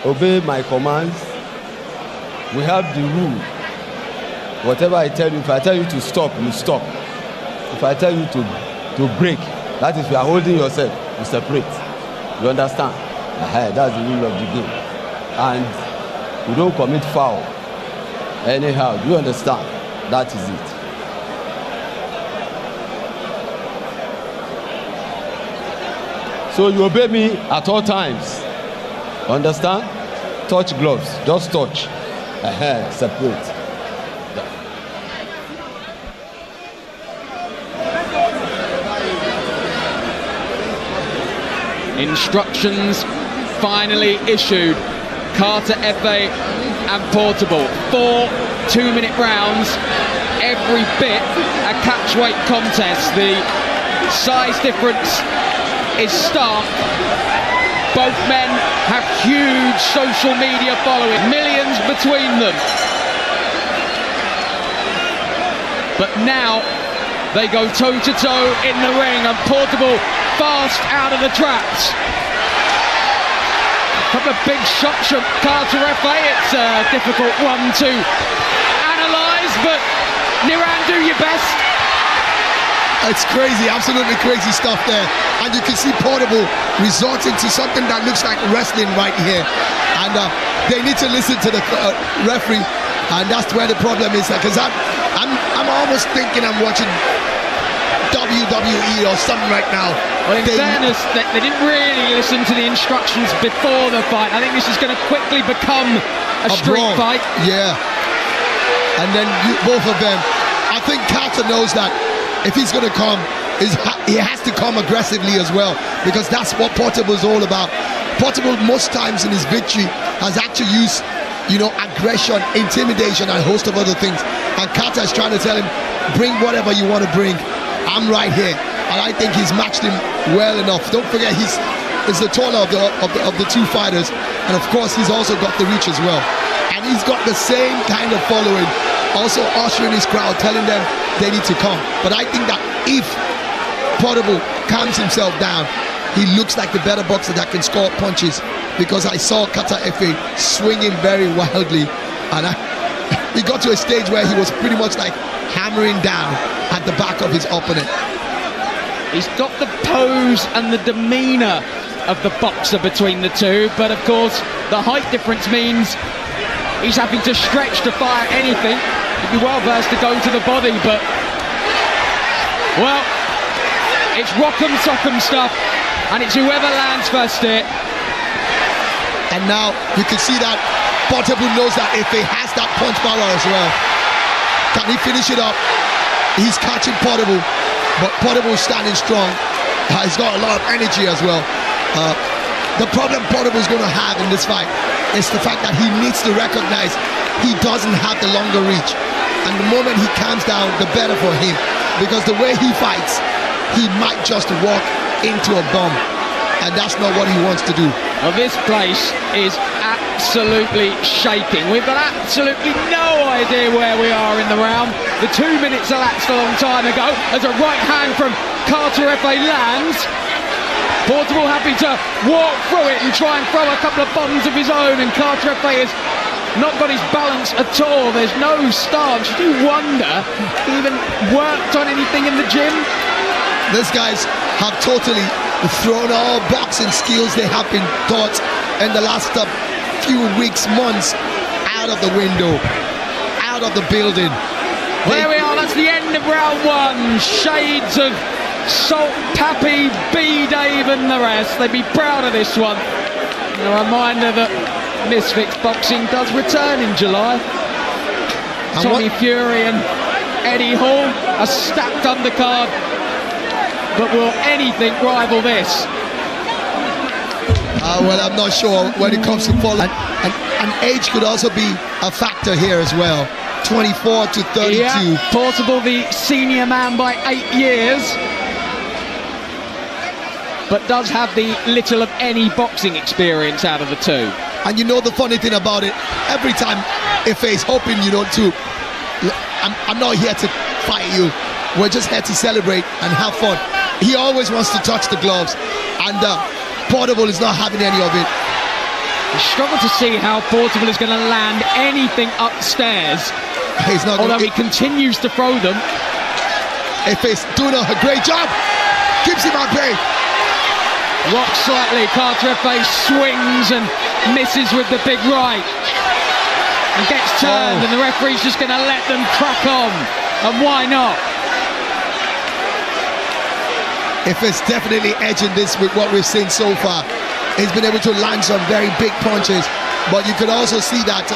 Obey my commands. We have the rule. Whatever I tell you, if I tell you to stop, you stop. If I tell you to break, that is, you are holding yourself, you separate. You understand? That's the rule of the game. And you don't commit foul anyhow. Do you understand? That is it. So you obey me at all times. Understand? Touch gloves. Just touch. Separate. Instructions finally issued. Carter, FA and Portable. 4 2-minute rounds. Every bit a catchweight contest. The size difference is stark. Both men have huge social media following, millions between them. But now they go toe-to-toe in the ring, and Portable fast out of the traps. A couple of big shots from Carter FA. It's a difficult one to analyse, but Niran, do your best. It's crazy, absolutely crazy stuff there. And you can see Portable resorting to something that looks like wrestling right here. And they need to listen to the referee. And that's where the problem is. Because I'm almost thinking I'm watching WWE or something right now. Well, in fairness, they didn't really listen to the instructions before the fight. I think this is going to quickly become a street fight. Yeah. And then both of them. I think Carter knows that if he's going to come, he has to come aggressively as well, because that's what Portable is all about. Portable most times in his victory has actually used, aggression, intimidation, and a host of other things. And Carter is trying to tell him, bring whatever you want to bring. I'm right here. And I think he's matched him well enough. Don't forget, he's the taller of the two fighters. And of course, he's also got the reach as well. And he's got the same kind of following, also ushering his crowd, telling them they need to come. But I think that if Portable calms himself down, he looks like the better boxer that can score punches, because I saw Carter FA swinging very wildly, and he got to a stage where he was pretty much like hammering down at the back of his opponent. He's got the pose and the demeanour of the boxer between the two, but of course the height difference means he's having to stretch to fire anything. He'd be well versed to go to the body, but well, it's rock'em sock'em stuff, and it's whoever lands first here. And now you can see that Portable knows that if he has that punch power as well, can he finish it up? He's catching Portable, but Portable is standing strong. He's got a lot of energy as well. The problem Portable is going to have in this fight is the fact that he needs to recognize he doesn't have the longer reach. And the moment he calms down, the better for him. Because the way he fights, he might just walk into a bomb. And that's not what he wants to do. Well, this place is absolutely shaking. We've got absolutely no idea where we are in the round. The 2 minutes elapsed a long time ago as a right hand from Carter FA lands. Portable happy to walk through it and try and throw a couple of bombs of his own, and Carter FA has not got his balance at all. There's no stance. You do wonder he even worked on anything in the gym. These guys have totally thrown all boxing skills they have been taught in the last few weeks, months, out of the window, out of the building. There we are, that's the end of round one. Shades of Salt Pappy, B Dave and the rest. They'd be proud of this one. A reminder that Misfits Boxing does return in July. Tommy Fury and Eddie Hall, a stacked undercard. But will anything rival this? Well, I'm not sure when it comes to fall. And age could also be a factor here as well. 24 to 32. Yeah, Portable the senior man by 8 years. But does have the little of any boxing experience out of the two. And you know the funny thing about it, every time Ife is hoping to, I'm not here to fight you. we're just here to celebrate and have fun. He always wants to touch the gloves, and Portable is not having any of it. I struggle to see how Portable is going to land anything upstairs. He's not. Although he continues to throw them. If it's doing a great job, keeps him at bay. Rocks slightly, Carter Efe swings and misses with the big right. And gets turned, and the referee's just going to let them crack on. And why not? If it's definitely edging this with what we've seen so far. He's been able to land some very big punches, but you could also see that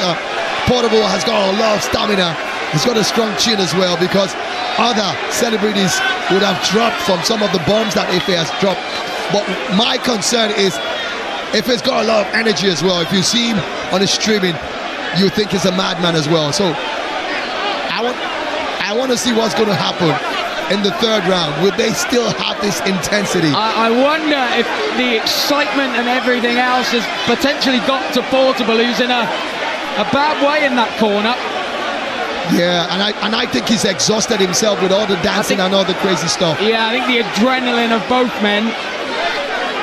Portable has got a lot of stamina. He's got a strong chin as well, because other celebrities would have dropped from some of the bombs that Efe has dropped. But my concern is Efe's got a lot of energy as well. If you see him on the streaming, you think he's a madman as well. So I want to see what's going to happen in the third round. Will they still have this intensity? I wonder if the excitement and everything else has potentially got to Portable, who's in a bad way in that corner. Yeah, and I think he's exhausted himself with all the dancing and all the crazy stuff. Yeah, I think the adrenaline of both men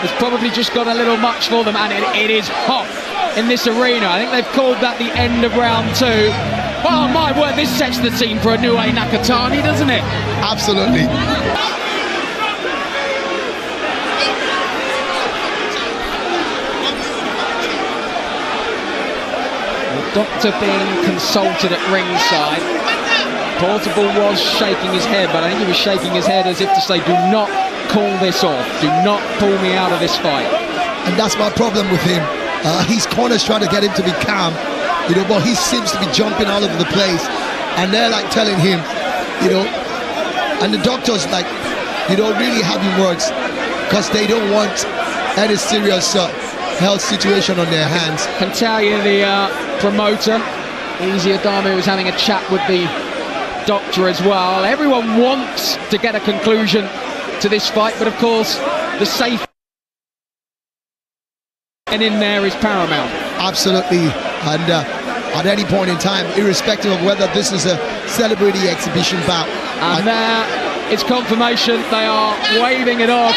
has probably just got a little much for them, and it is hot in this arena. I think they've called that the end of round 2. Oh my word, this sets the scene for a new Nakatani, doesn't it? Absolutely. The doctor being consulted at ringside. Portable was shaking his head, but I think he was shaking his head as if to say, do not call this off. Do not pull me out of this fight. And that's my problem with him. His corner's trying to get him to be calm, but he seems to be jumping all over the place, and they're like telling him, and the doctors like, really having words, because they don't want any serious health situation on their hands. Can tell you the promoter, Easy Adame, was having a chat with the doctor as well. Everyone wants to get a conclusion to this fight, but of course the safety and in there is paramount. Absolutely. And at any point in time, irrespective of whether this is a celebrity exhibition bout, and there it's confirmation. They are waving it off.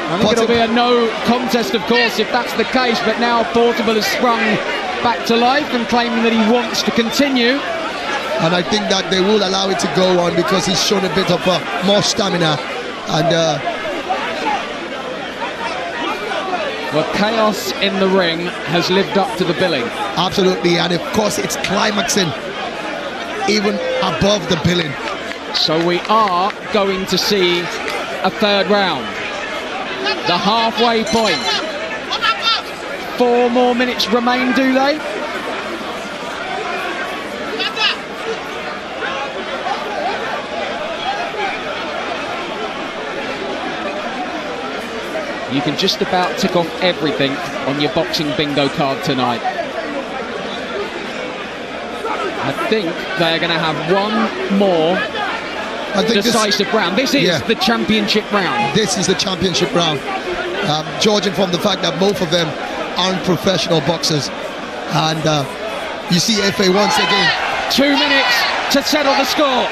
I think it'll be a no contest, of course, if that's the case, but now Portable has sprung back to life and claiming that he wants to continue. And I think that they will allow it to go on, because he's shown a bit of more stamina. And well, chaos in the ring has lived up to the billing. Absolutely, and of course it's climaxing even above the billing. So we are going to see a third round. The halfway point. 4 more minutes remain, do they? You can just about tick off everything on your boxing bingo card tonight. I think they're going to have one more decisive round. This is the championship round. This is the championship round. Judging from the fact that both of them aren't professional boxers. And you see Efe once again. 2 minutes to settle the score.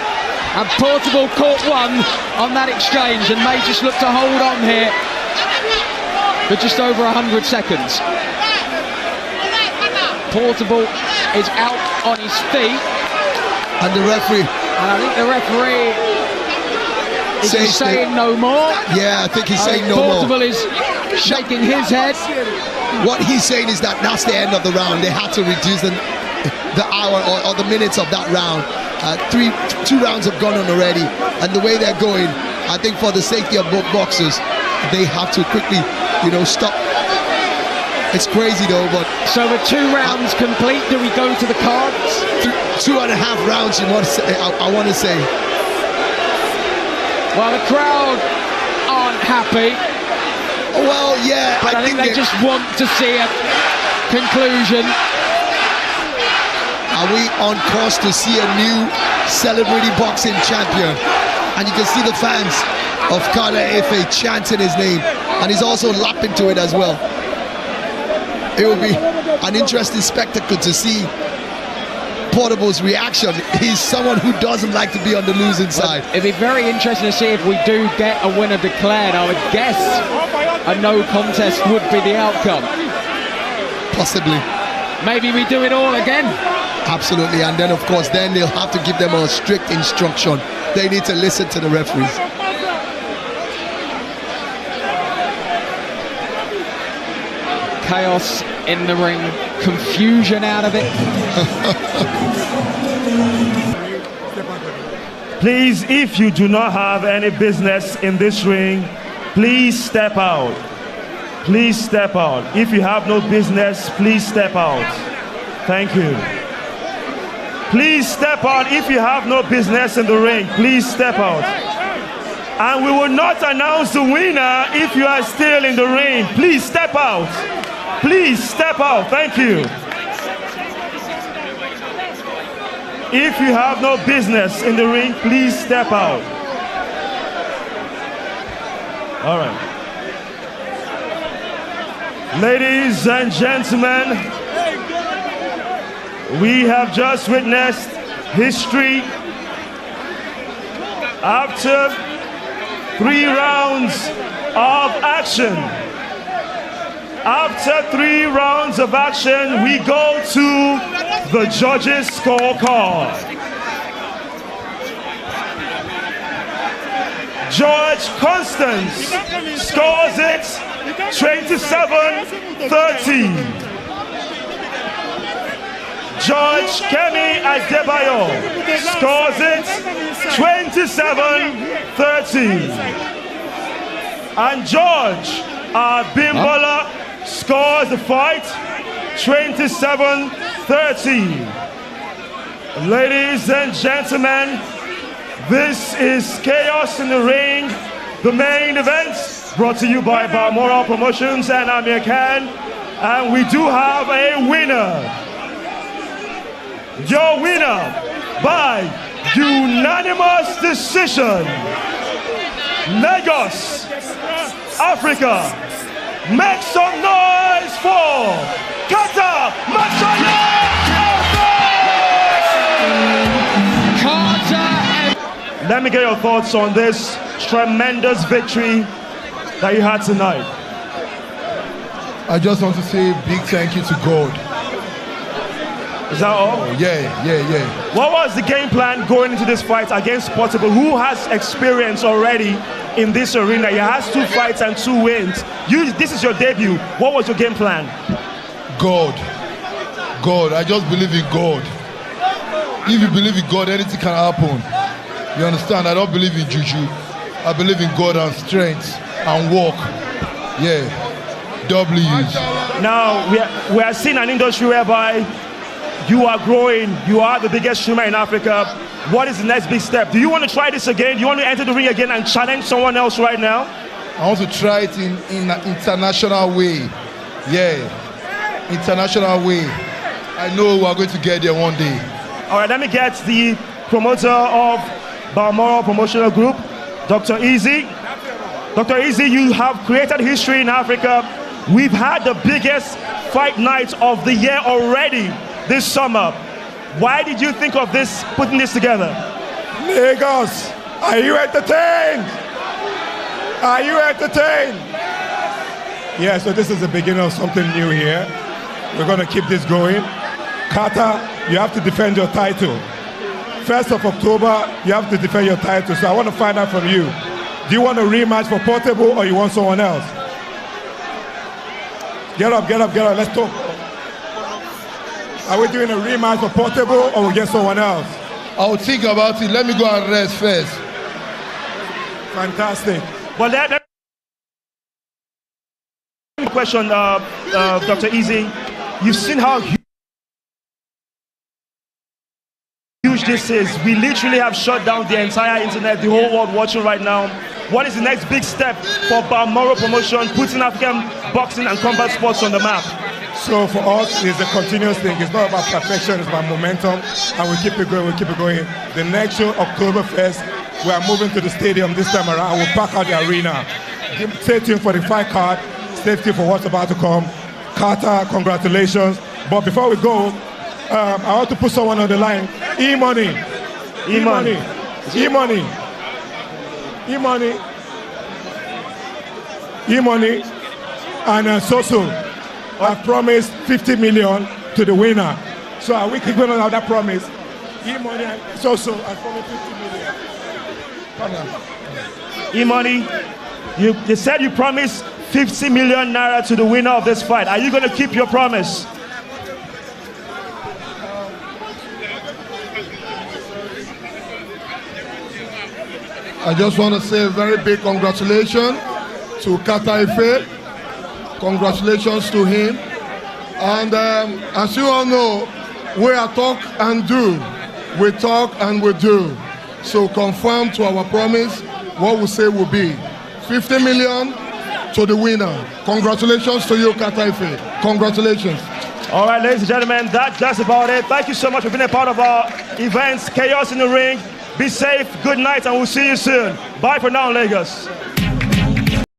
And Portable caught one on that exchange and may just look to hold on here for just over 100 seconds. Portable is out on his feet. And the referee. And I think the referee is saying no more. Yeah, I think he's saying no more. Portable is shaking his head. What he's saying is that that's the end of the round. They had to reduce the hour or the minutes of that round. 2 rounds have gone on already. And the way they're going, I think for the safety of both boxers, they have to quickly, stop. It's crazy though, but... So the 2 rounds complete. Do we go to the cards? 2.5 rounds, I want to say. Well, the crowd aren't happy. Well, yeah. But I think they just want to see a conclusion. Are we on course to see a new celebrity boxing champion? And you can see the fans of Carter Efe chanting his name, and he's also lapping to it as well. It will be an interesting spectacle to see Portable's reaction. He's someone who doesn't like to be on the losing side. It'd be very interesting to see if we do get a winner declared. I would guess a no contest would be the outcome. Possibly. Maybe we do it all again. Absolutely, and then of course then they'll have to give them a strict instruction. They need to listen to the referees. Chaos in the ring, confusion out of it. Please, if you do not have any business in this ring, please step out. Please step out. If you have no business, please step out. Thank you. Please step out if you have no business in the ring. Please step out. And we will not announce the winner if you are still in the ring. Please step out. Please step out. Thank you. If you have no business in the ring, please step out. All right. Ladies and gentlemen, we have just witnessed history. After 3 rounds of action, we go to the judges' scorecard. George Constance scores it 27-30. George Kemi Adebayo scores it 27-30. And George Abimbola scores the fight 27-30. Ladies and gentlemen, this is Chaos in the Ring, the main event, brought to you by Balmoral Promotions and Amir Khan. And we do have a winner. Your winner by unanimous decision, Lagos, Africa. Make some noise for Kata Masaya! Let me get your thoughts on this tremendous victory that you had tonight. I just want to say a big thank you to God. Is that all? Yeah. What was the game plan going into this fight against Portable, who has experience already in this arena? He has 2 fights and 2 wins. This is your debut. What was your game plan? God. I just believe in God. If you believe in God, anything can happen. You understand? I don't believe in juju. I believe in God and strength and work. Yeah. W's. Now, we are seeing an industry whereby you are growing. You are the biggest streamer in Africa. What is the next big step? Do you want to try this again? Do you want to enter the ring again and challenge someone else right now? I want to try it in an international way. Yeah. International way. I know we are going to get there one day. All right, let me get the promoter of Balmoral Promotional Group, Dr. Easy. Dr. Easy, you have created history in Africa. We've had the biggest fight night of the year already this summer. Why did you think of this, putting this together? Lagos, are you entertained? Are you entertained? Yeah, so this is the beginning of something new here. We're going to keep this going. Kata, you have to defend your title. 1st of October, you have to defend your title. So I want to find out from you. Do you want a rematch for Portable or you want someone else? Get up. Let's talk. Are we doing a rematch for Portable or we get someone else? I'll think about it. Let me go and rest first. Fantastic. Well, that question, Dr. Easy. You've seen how huge this is. We literally have shut down the entire internet, the whole world watching right now. What is the next big step for Balmoral Promotion, putting African boxing and combat sports on the map? So for us, it's a continuous thing. It's not about perfection, it's about momentum, and we keep it going, The next show, October 1st, we are moving to the stadium this time around. We'll pack out the arena. Stay tuned for the fight card. Stay tuned for what's about to come. Carter, congratulations. But before we go, I want to put someone on the line. E-Money. E-Money. E-Money. E-Money. E-Money. And Soso. I've promised 50 million to the winner. So are we keeping on that promise? E-Money and Soso, I promised 50 million. E-Money, you said you promised 50 million naira to the winner of this fight. Are you going to keep your promise? I just want to say a very big congratulations to Kata Ife. Congratulations to him. And as you all know, we are talk and do. We talk and we do. So confirm to our promise what we say will be 50 million to the winner. Congratulations to you, Kata Ife. Congratulations. All right, ladies and gentlemen, that's about it. Thank you so much for being a part of our events, Chaos in the Ring. Be safe, good night, and we'll see you soon. Bye for now, Lagos.